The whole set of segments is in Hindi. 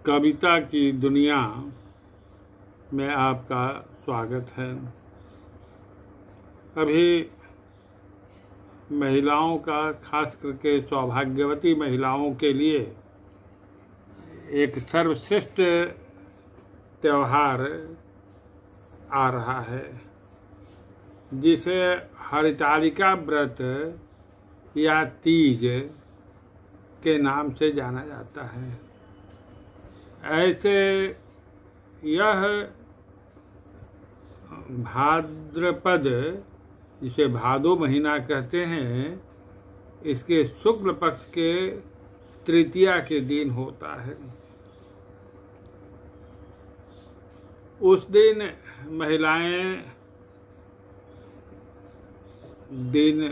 कविता की दुनिया में आपका स्वागत है। अभी महिलाओं का, खास करके सौभाग्यवती महिलाओं के लिए एक सर्वश्रेष्ठ त्यौहार आ रहा है, जिसे हरितालिका व्रत या तीज के नाम से जाना जाता है। ऐसे यह भाद्रपद, जिसे भादो महीना कहते हैं, इसके शुक्ल पक्ष के तृतीया के दिन होता है। उस दिन महिलाएं दिन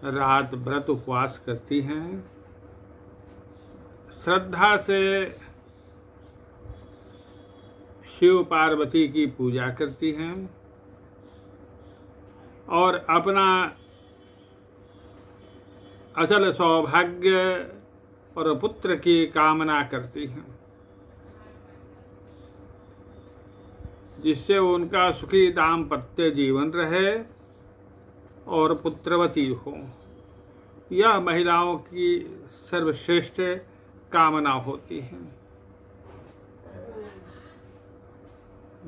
रात व्रत उपवास करती हैं, श्रद्धा से शिव पार्वती की पूजा करती हैं और अपना अचल सौभाग्य और पुत्र की कामना करती हैं, जिससे उनका सुखी दाम्पत्य जीवन रहे और पुत्रवती हो। यह महिलाओं की सर्वश्रेष्ठ कामना होती है।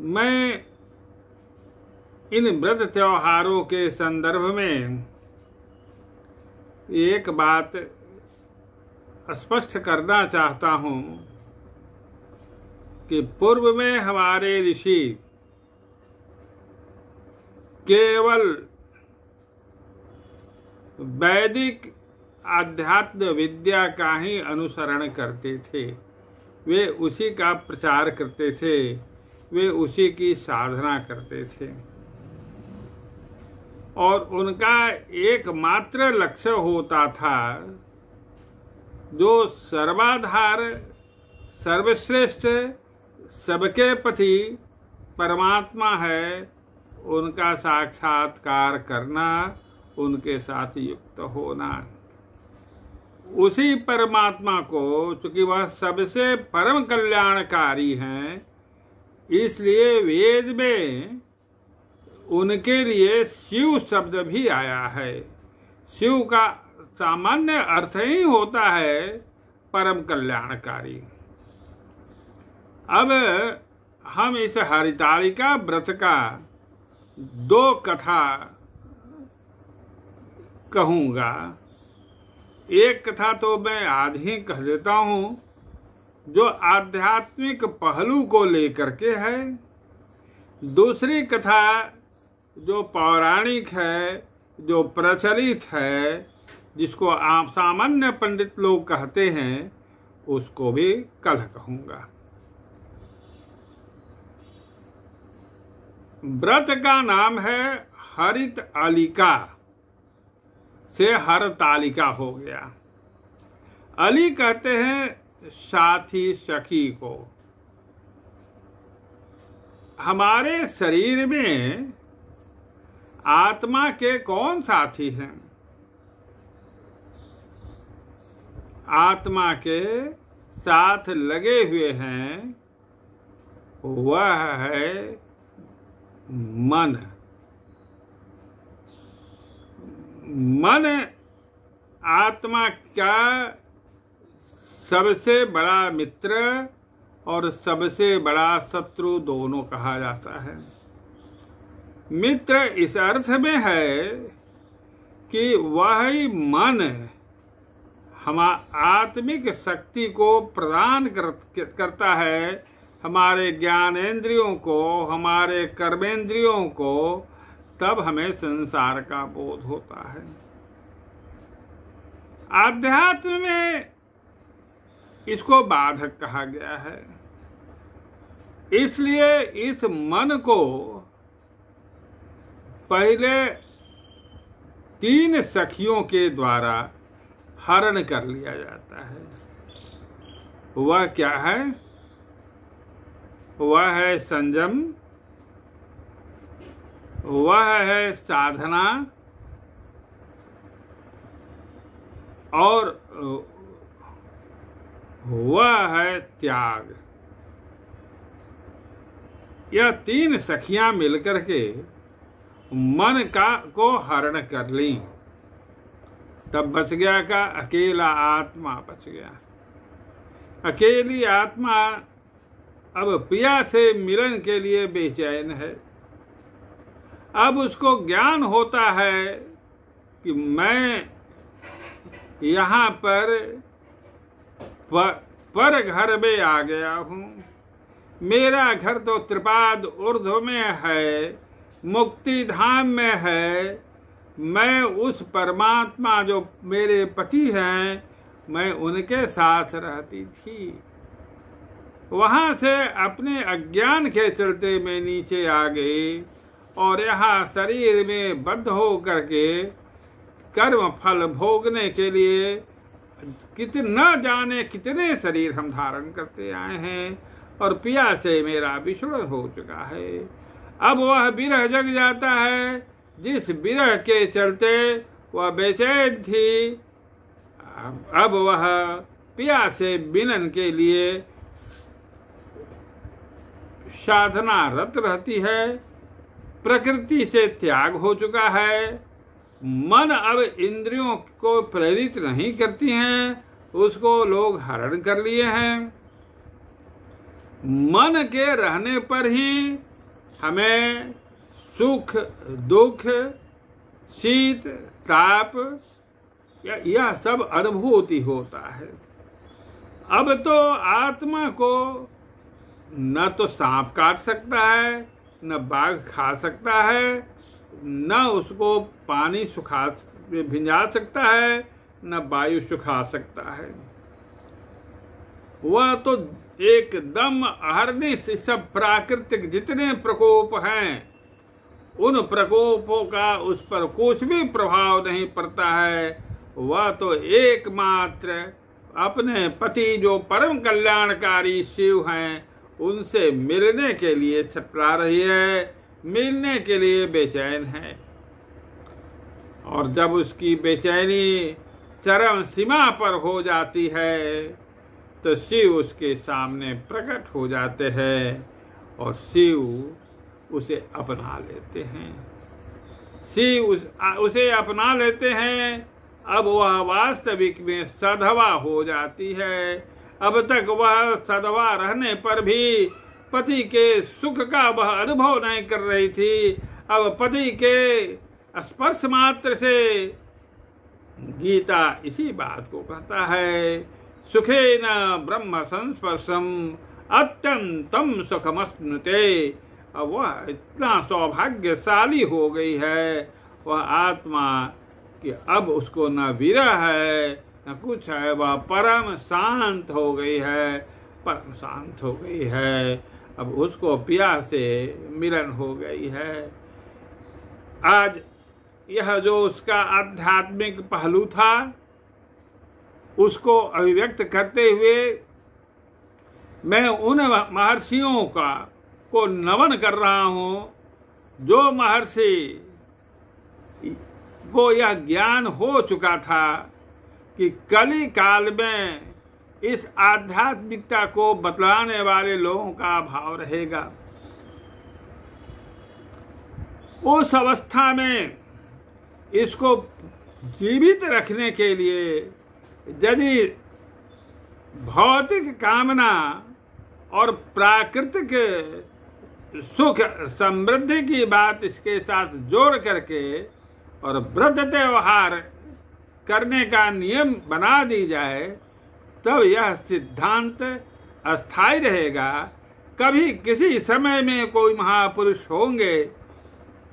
मैं इन व्रत त्योहारों के संदर्भ में एक बात स्पष्ट करना चाहता हूं कि पूर्व में हमारे ऋषि केवल वैदिक आध्यात्म विद्या का ही अनुसरण करते थे। वे उसी का प्रचार करते थे, वे उसी की साधना करते थे और उनका एकमात्र लक्ष्य होता था, जो सर्वाधार, सर्वश्रेष्ठ, सबके पति परमात्मा है, उनका साक्षात्कार करना, उनके साथ युक्त होना। उसी परमात्मा को, चूंकि वह सबसे परम कल्याणकारी हैं, इसलिए वेद में उनके लिए शिव शब्द भी आया है। शिव का सामान्य अर्थ ही होता है परम कल्याणकारी। अब हम इस हरितालिका व्रत का दो कथा कहूँगा। एक कथा तो मैं आज ही कह देता हूँ, जो आध्यात्मिक पहलू को लेकर के है। दूसरी कथा जो पौराणिक है, जो प्रचलित है, जिसको आप सामान्य पंडित लोग कहते हैं, उसको भी कल कहूँगा। व्रत का नाम है हरितालिका, से हरतालिका हो गया। अली कहते हैं साथी, सखी को। हमारे शरीर में आत्मा के कौन साथी हैं? आत्मा के साथ लगे हुए हैं, वह है मन। मन आत्मा का सबसे बड़ा मित्र और सबसे बड़ा शत्रु दोनों कहा जाता है। मित्र इस अर्थ में है कि वही मन हम आत्मिक शक्ति को प्रदान करता है, हमारे ज्ञानेंद्रियों को, हमारे कर्मेंद्रियों को, तब हमें संसार का बोध होता है। आध्यात्म में इसको बाधक कहा गया है। इसलिए इस मन को पहले 3 सखियों के द्वारा हरण कर लिया जाता है। वह क्या है? वह है संयम, वह है साधना और वह है त्याग। यह तीन सखियां मिलकर के मन को हरण कर ली, तब बच गया का अकेला आत्मा बच गया। अकेली आत्मा अब पिया से मिलन के लिए बेचैन है। अब उसको ज्ञान होता है कि मैं यहाँ पर घर में आ गया हूँ। मेरा घर तो त्रिपाद ऊर्ध्व में है, मुक्ति धाम में है। मैं उस परमात्मा जो मेरे पति हैं, मैं उनके साथ रहती थी। वहां से अपने अज्ञान के चलते मैं नीचे आ गई और यहाँ शरीर में बद्ध हो करके कर्म फल भोगने के लिए न जाने कितने शरीर हम धारण करते आए हैं, और पिया से मेरा विछुड़न हो चुका है। अब वह विरह जग जाता है, जिस विरह के चलते वह बेचैन थी। अब वह पिया से मिलन के लिए साधना रत रहती है। प्रकृति से त्याग हो चुका है। मन अब इंद्रियों को प्रेरित नहीं करती हैं, उसको लोग हरण कर लिए हैं। मन के रहने पर ही हमें सुख दुख शीत ताप यह सब अनुभूति होता है। अब तो आत्मा को न तो सांप काट सकता है, न बाघ खा सकता है, न उसको पानी सुखा भिंजा सकता है, न वायु सुखा सकता है। वह तो एकदम अहर्निश सब प्राकृतिक जितने प्रकोप हैं, उन प्रकोपों का उस पर कुछ भी प्रभाव नहीं पड़ता है। वह तो एकमात्र अपने पति जो परम कल्याणकारी शिव हैं, उनसे मिलने के लिए छटपटा रही है, मिलने के लिए बेचैन है। और जब उसकी बेचैनी चरम सीमा पर हो जाती है, तो शिव उसके सामने प्रकट हो जाते हैं और शिव उसे अपना लेते हैं। शिव उसे अपना लेते हैं। अब वह वास्तविक में सधवा हो जाती है। अब तक वह सधवा रहने पर भी पति के सुख का वह अनुभव नहीं कर रही थी। अब पति के स्पर्श मात्र से, गीता इसी बात को कहता है, सुखेन ब्रह्म संस्पर्शम अत्यंतम सुखमश्नुते। अब वह इतना सौभाग्यशाली हो गई है वह आत्मा कि अब उसको न विरह है न कुछ है। वह परम शांत हो गई है, परम शांत हो गई है। अब उसको पिया से मिलन हो गई है। आज यह जो उसका आध्यात्मिक पहलू था, उसको अभिव्यक्त करते हुए मैं उन महर्षियों को नमन कर रहा हूँ, जो महर्षि को यह ज्ञान हो चुका था कि कली काल में इस आध्यात्मिकता को बतलाने वाले लोगों का अभाव रहेगा। उस अवस्था में इसको जीवित रखने के लिए यदि भौतिक कामना और प्राकृतिक सुख समृद्धि की बात इसके साथ जोड़ करके और व्रत त्योहार करने का नियम बना दी जाए, तब यह सिद्धांत अस्थायी रहेगा। कभी किसी समय में कोई महापुरुष होंगे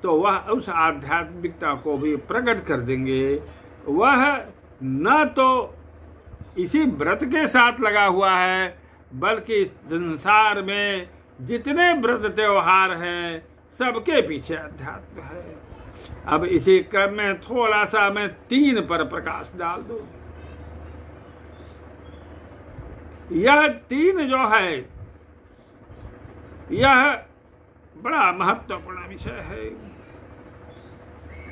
तो वह उस आध्यात्मिकता को भी प्रकट कर देंगे। वह न तो इसी व्रत के साथ लगा हुआ है, बल्कि संसार में जितने व्रत त्योहार हैं सबके पीछे अध्यात्म है। अब इसी क्रम में थोड़ा सा मैं 3 पर प्रकाश डाल दूं। यह 3 जो है, यह बड़ा महत्वपूर्ण विषय है।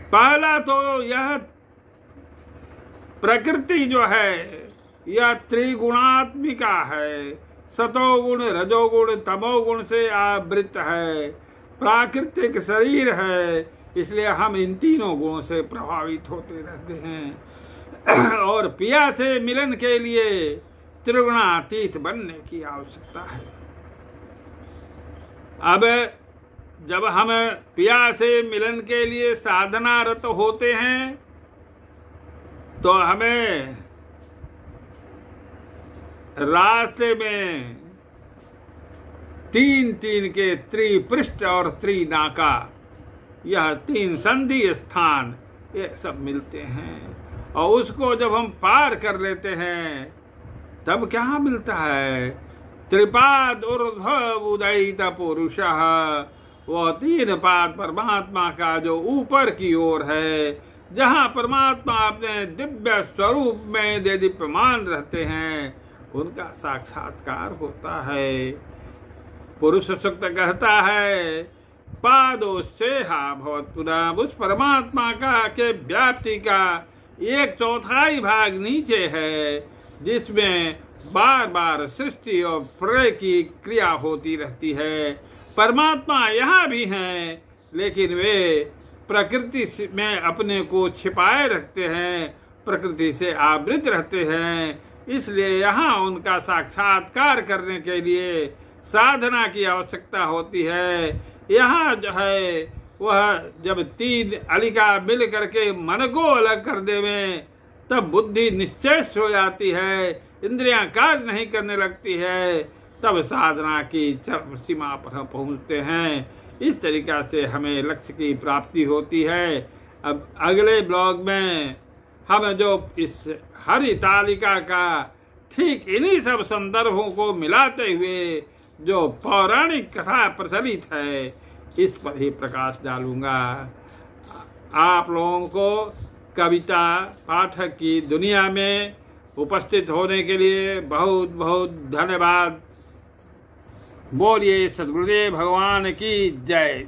पहला तो यह प्रकृति जो है, यह त्रिगुणात्मिका है, सतोगुण रजोगुण तमोगुण से आवृत है, प्राकृतिक शरीर है, इसलिए हम इन तीनों गुणों से प्रभावित होते रहते हैं और पिया से मिलन के लिए त्रिगुणातीत बनने की आवश्यकता है। अब जब हम पिया से मिलन के लिए साधनारत होते हैं तो हमें रास्ते में तीन तीन के त्रिपृष्ठ और त्रिनाका, यह तीन संधि स्थान, ये सब मिलते हैं और उसको जब हम पार कर लेते हैं तब क्या मिलता है? त्रिपाद ऊर्ध्व उदयित पुरुषः, वह तीन पाद परमात्मा का जो ऊपर की ओर है, जहाँ परमात्मा अपने दिव्य स्वरूप में दीप्यमान रहते हैं, उनका साक्षात्कार होता है। पुरुष सूक्त कहता है पादों से हा भवत्पुरा, उस परमात्मा का के व्याप्ति का 1/4 भाग नीचे है, जिसमें बार बार सृष्टि और प्रलय की क्रिया होती रहती है। परमात्मा यहाँ भी हैं, लेकिन वे प्रकृति में अपने को छिपाए रखते हैं, प्रकृति से आवृत रहते हैं, इसलिए यहाँ उनका साक्षात्कार करने के लिए साधना की आवश्यकता होती है। यहाँ जो है वह जब तीन अलिका मिल करके मन को अलग कर देवे तब बुद्धि निश्चेष हो जाती है, इंद्रियां कार्य नहीं करने लगती है, तब साधना की चरम सीमा पर पहुँचते हैं। इस तरीका से हमें लक्ष्य की प्राप्ति होती है। अब अगले ब्लॉग में हम जो इस हरि तालिका का ठीक इन्हीं सब संदर्भों को मिलाते हुए जो पौराणिक कथा प्रचलित है, इस पर ही प्रकाश डालूंगा। आप लोगों को कविता पाठक की दुनिया में उपस्थित होने के लिए बहुत बहुत धन्यवाद। बोलिए सद्गुरुदेव भगवान की जय।